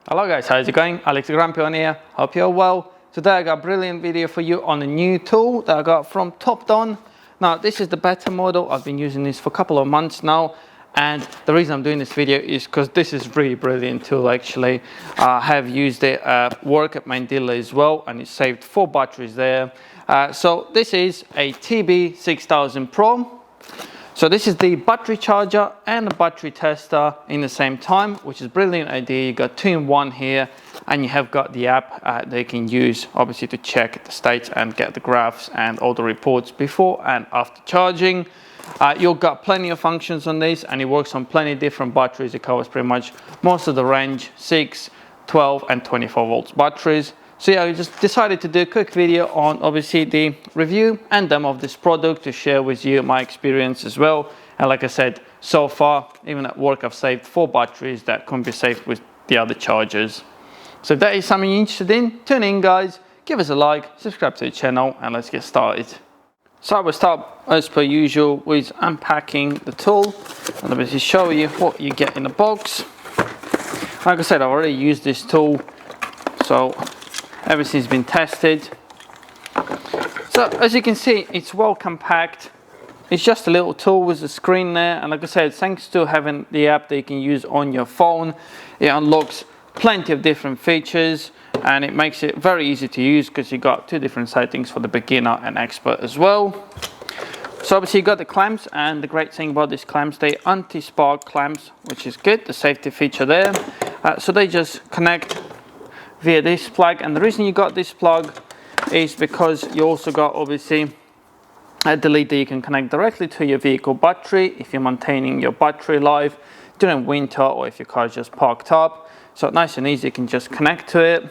Hello guys, how's it going? AlexTheGrumpyOne here. Hope you're well. Today I got a brilliant video for you on a new tool that I got from Topdon. Now this is the beta model. I've been using this for a couple of months now, and the reason I'm doing this video is because this is really brilliant tool actually. I have used it at work at my dealer as well, and it saved 4 batteries there. So this is a TB6000pro. So this is the battery charger and the battery tester in the same time, which is a brilliant idea. You got 2 in 1 here, and you have got the app that you can use obviously to check the state and get the graphs and all the reports before and after charging. You've got plenty of functions on this, and it works on plenty of different batteries. It covers pretty much most of the range, 6, 12 and 24 volts batteries. So yeah, I just decided to do a quick video on obviously the review and demo of this product to share with you my experience as well. And like I said, so far, even at work, I've saved 4 batteries that can be saved with the other chargers. So if that is something you're interested in, tune in guys, give us a like, subscribe to the channel, and let's get started. So I will start as per usual with unpacking the tool and obviously show you what you get in the box. Like I said, I've already used this tool, so everything's been tested. So as you can see, it's well compact. It's just a little tool with a screen there, and like I said, thanks to having the app that you can use on your phone, it unlocks plenty of different features, and it makes it very easy to use because you got 2 different settings for the beginner and expert as well. So obviously you got the clamps, and the great thing about these clamps, they anti-spark clamps, which is good, the safety feature there. So they just connect via this plug, and the reason you got this plug is because you also got obviously a delete that you can connect directly to your vehicle battery if you're maintaining your battery life during winter or if your car is just parked up. So nice and easy, you can just connect to it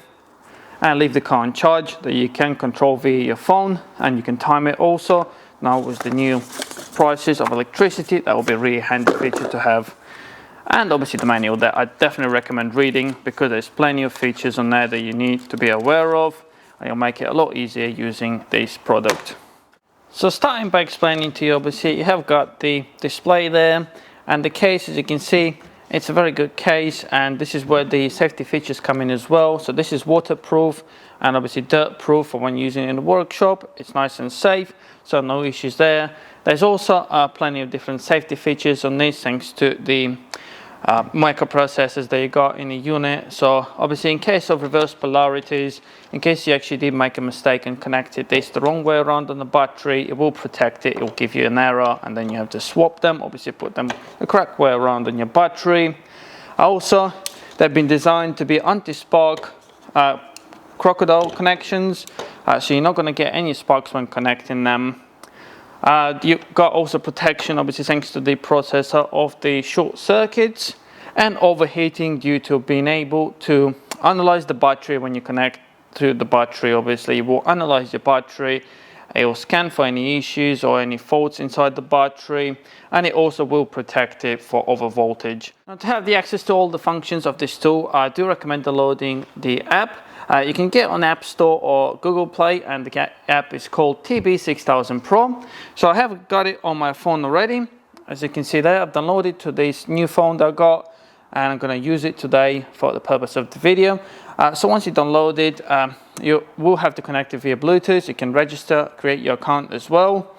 and leave the car on charge that you can control via your phone, and you can time it also. Now with the new prices of electricity, that will be a really handy feature to have. And obviously the manual that I definitely recommend reading, because there's plenty of features on there that you need to be aware of, and it'll make it a lot easier using this product. So starting by explaining to you, obviously you have got the display there, and the case, as you can see, it's a very good case, and this is where the safety features come in as well. So this is waterproof and obviously dirt proof for when using it in the workshop. It's nice and safe, so no issues there. There's also plenty of different safety features on this thanks to the microprocessors that you got in the unit. So obviously in case of reverse polarities, in case you actually did make a mistake and connected this the wrong way around on the battery, it will protect it. It will give you an error, and then you have to swap them, obviously put them the correct way around on your battery. Also, they've been designed to be anti-spark crocodile connections, so you're not going to get any sparks when connecting them. You've got also protection, obviously thanks to the processor, of the short circuits and overheating due to being able to analyze the battery. When you connect to the battery, obviously it will analyze your battery, it will scan for any issues or any faults inside the battery, and it also will protect it for over voltage. Now, to have the access to all the functions of this tool, I do recommend downloading the app. You can get on App Store or Google Play, and the app is called TB6000pro. So I have got it on my phone already. As you can see there, I've downloaded to this new phone that I got, and I'm going to use it today for the purpose of the video. So once you download it, you will have to connect it via Bluetooth. You can register, create your account as well,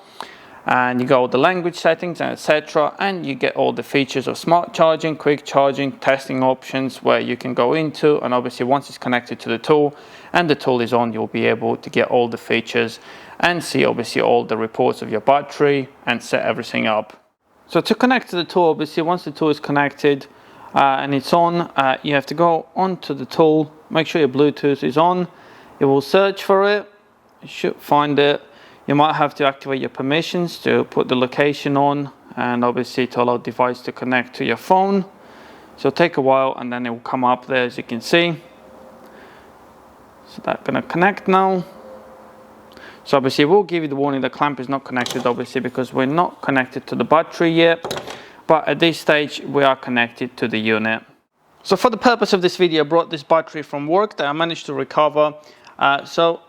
and you got all the language settings and etc., and you get all the features of smart charging, quick charging, testing options where you can go into, and obviously once it's connected to the tool and the tool is on, you'll be able to get all the features and see obviously all the reports of your battery and set everything up. So to connect to the tool, obviously once the tool is connected and it's on, you have to go onto the tool, make sure your Bluetooth is on. It will search for it, you should find it. You might have to activate your permissions to put the location on, and obviously to allow the device to connect to your phone. So it'll take a while, and then it will come up there as you can see. So that's gonna connect now. So obviously it will give you the warning the clamp is not connected, obviously because we're not connected to the battery yet, but at this stage we are connected to the unit. So for the purpose of this video, I brought this battery from work that I managed to recover. So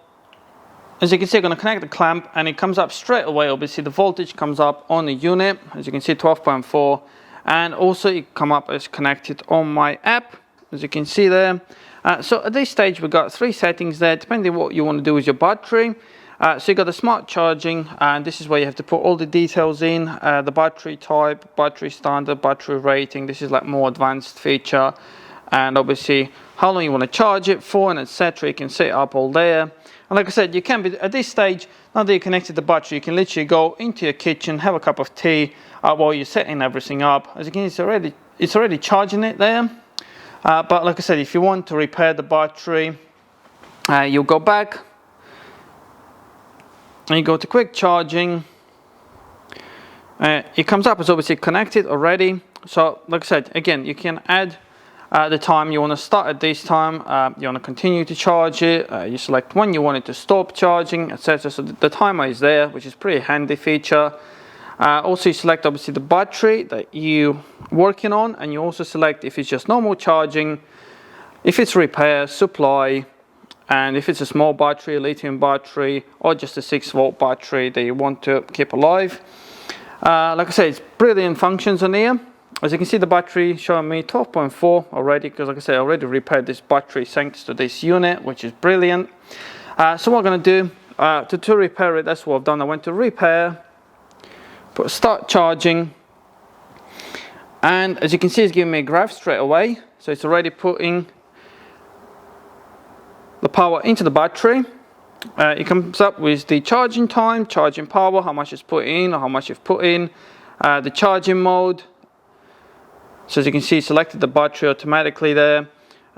as you can see, I'm going to connect the clamp, and it comes up straight away. Obviously the voltage comes up on the unit, as you can see, 12.4, and also it come up as connected on my app. as you can see there. So at this stage we've got 3 settings there, depending on what you want to do with your battery. So you got the smart charging, and this is where you have to put all the details in, the battery type, battery standard, battery rating. This is like more advanced feature, and obviously how long you want to charge it for, and etc. You can set it up all there. And like I said, you can be at this stage, now that you connected the battery, you can literally go into your kitchen, have a cup of tea while you're setting everything up. As you can see, it's already charging it there. But like I said, if you want to repair the battery, you'll go back and you go to quick charging. It comes up as obviously connected already. So like I said, again, you can add the time you want to start at this time, you want to continue to charge it, you select when you want it to stop charging, etc. So the timer is there, which is pretty handy feature. Also you select obviously the battery that you're working on, and you also select if it's just normal charging, if it's repair, supply, and if it's a small battery, a lithium battery, or just a 6-volt battery that you want to keep alive. Like I said, it's brilliant functions on here. As you can see, the battery showing me 12.4 already, because like I said, I already repaired this battery thanks to this unit, which is brilliant. So what I'm going to do to repair it, that's what I've done. I went to repair, put start charging, and as you can see, it's giving me a graph straight away. So it's already putting the power into the battery. It comes up with the charging time, charging power, how much it's put in or how much you've put in, the charging mode. So as you can see, selected the battery automatically there.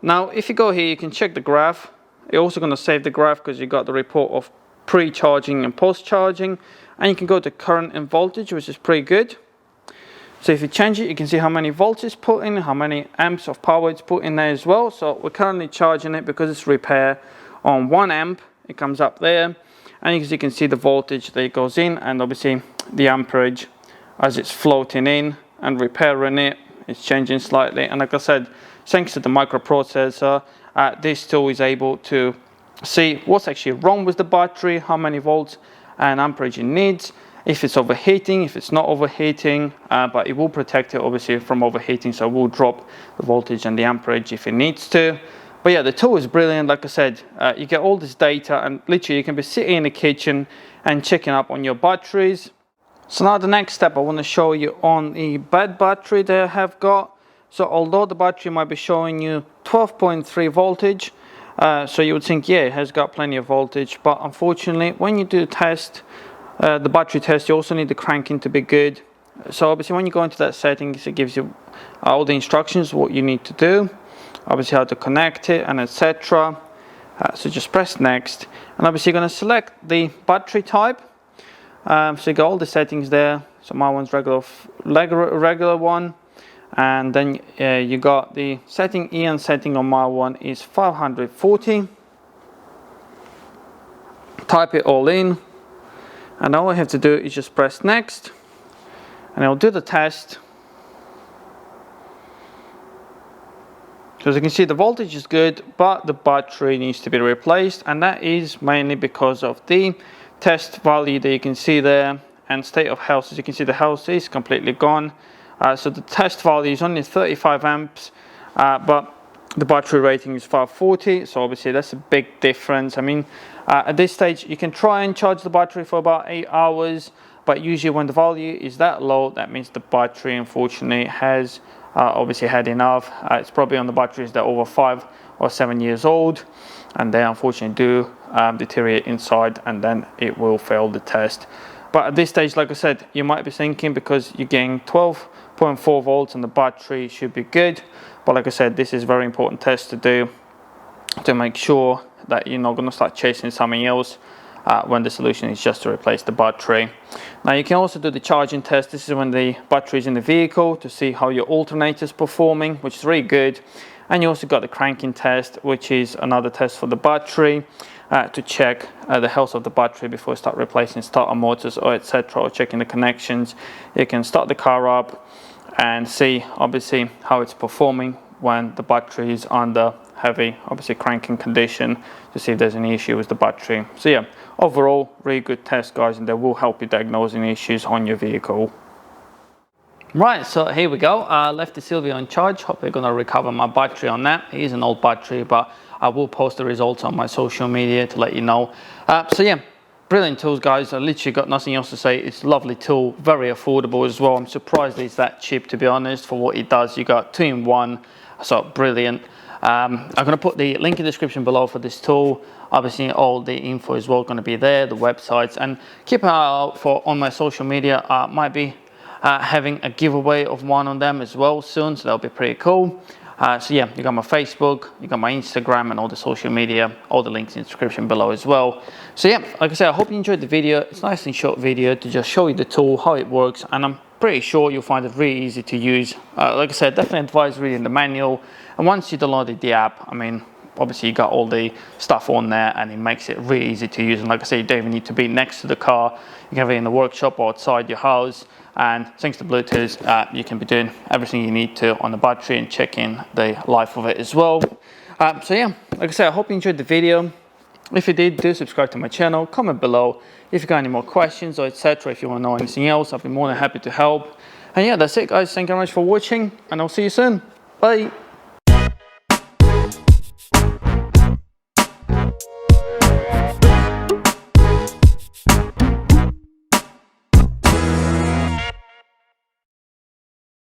Now if you go here, you can check the graph. You're also going to save the graph because you got the report of pre-charging and post-charging, and you can go to current and voltage, which is pretty good. So if you change it, you can see how many volts it's put in, how many amps of power it's put in there as well. So we're currently charging it because it's repair on 1 amp. It comes up there, and as you can see the voltage that it goes in, and obviously the amperage as it's floating in and repairing it. It's changing slightly, and like I said, thanks to the microprocessor, this tool is able to see what's actually wrong with the battery, how many volts and amperage it needs, if it's overheating, if it's not overheating, but it will protect it obviously from overheating, so it will drop the voltage and the amperage if it needs to. But yeah, the tool is brilliant. Like I said, you get all this data, and literally you can be sitting in the kitchen and checking up on your batteries. So now the next step I want to show you on the bed battery that I have got. So although the battery might be showing you 12.3 voltage, so you would think, yeah, it has got plenty of voltage, but unfortunately when you do the test, the battery test, you also need the cranking to be good. So obviously when you go into that settings, it gives you all the instructions, what you need to do, obviously how to connect it and etc. So just press next, and obviously you're going to select the battery type. So you got all the settings there. So my one's regular one, and then you got the setting E, and setting on my one is 540. Type it all in, and all I have to do is just press next, and it'll do the test. So as you can see, the voltage is good, but the battery needs to be replaced, and that is mainly because of the test value that you can see there, and state of health. As you can see, the health is completely gone. So the test value is only 35 amps, but the battery rating is 540, so obviously that's a big difference. I mean, at this stage you can try and charge the battery for about 8 hours, but usually when the value is that low, that means the battery unfortunately has obviously had enough. It's probably on the batteries that are over 5 or 7 years old, and they unfortunately do deteriorate inside, and then it will fail the test. But at this stage, like I said, you might be thinking because you're getting 12.4 volts and the battery should be good, but like I said, this is a very important test to do to make sure that you're not going to start chasing something else when the solution is just to replace the battery. Now you can also do the charging test. This is when the battery is in the vehicle, to see how your alternator is performing, which is really good. And you also got the cranking test, which is another test for the battery, to check the health of the battery before you start replacing starter motors or etc., or checking the connections. You can start the car up and see obviously how it's performing when the battery is under heavy obviously cranking condition, to see if there's any issue with the battery. So yeah, overall really good test guys, and they will help you diagnose any issues on your vehicle. Right, so here we go. Left the Sylvia on charge. Hope we're gonna recover my battery on that. It is an old battery, but I will post the results on my social media to let you know. So yeah, brilliant tools, guys. I literally got nothing else to say. It's a lovely tool, very affordable as well. I'm surprised it's that cheap, to be honest, for what it does. You got 2-in-1, so brilliant. I'm gonna put the link in the description below for this tool. Obviously, all the info is well gonna be there, the websites, and keep an eye out for on my social media. Might be having a giveaway of one on them as well soon, so that'll be pretty cool. So yeah, you got my Facebook, you got my Instagram, and all the social media, all the links in the description below as well. So yeah, like I said, I hope you enjoyed the video. It's a nice and short video to just show you the tool, how it works, and I'm pretty sure you'll find it really easy to use. Like I said, definitely advise reading the manual, and once you downloaded the app, I mean, obviously you got all the stuff on there, and it makes it really easy to use. And like I said, you don't even need to be next to the car. You can have it in the workshop or outside your house, and thanks to Bluetooth, you can be doing everything you need to on the battery and checking the life of it as well. So yeah, like I said, I hope you enjoyed the video. If you did, do subscribe to my channel, comment below if you got any more questions or etc. If you want to know anything else, I'll be more than happy to help. And yeah, that's it, guys. Thank you very much for watching, and I'll see you soon. Bye.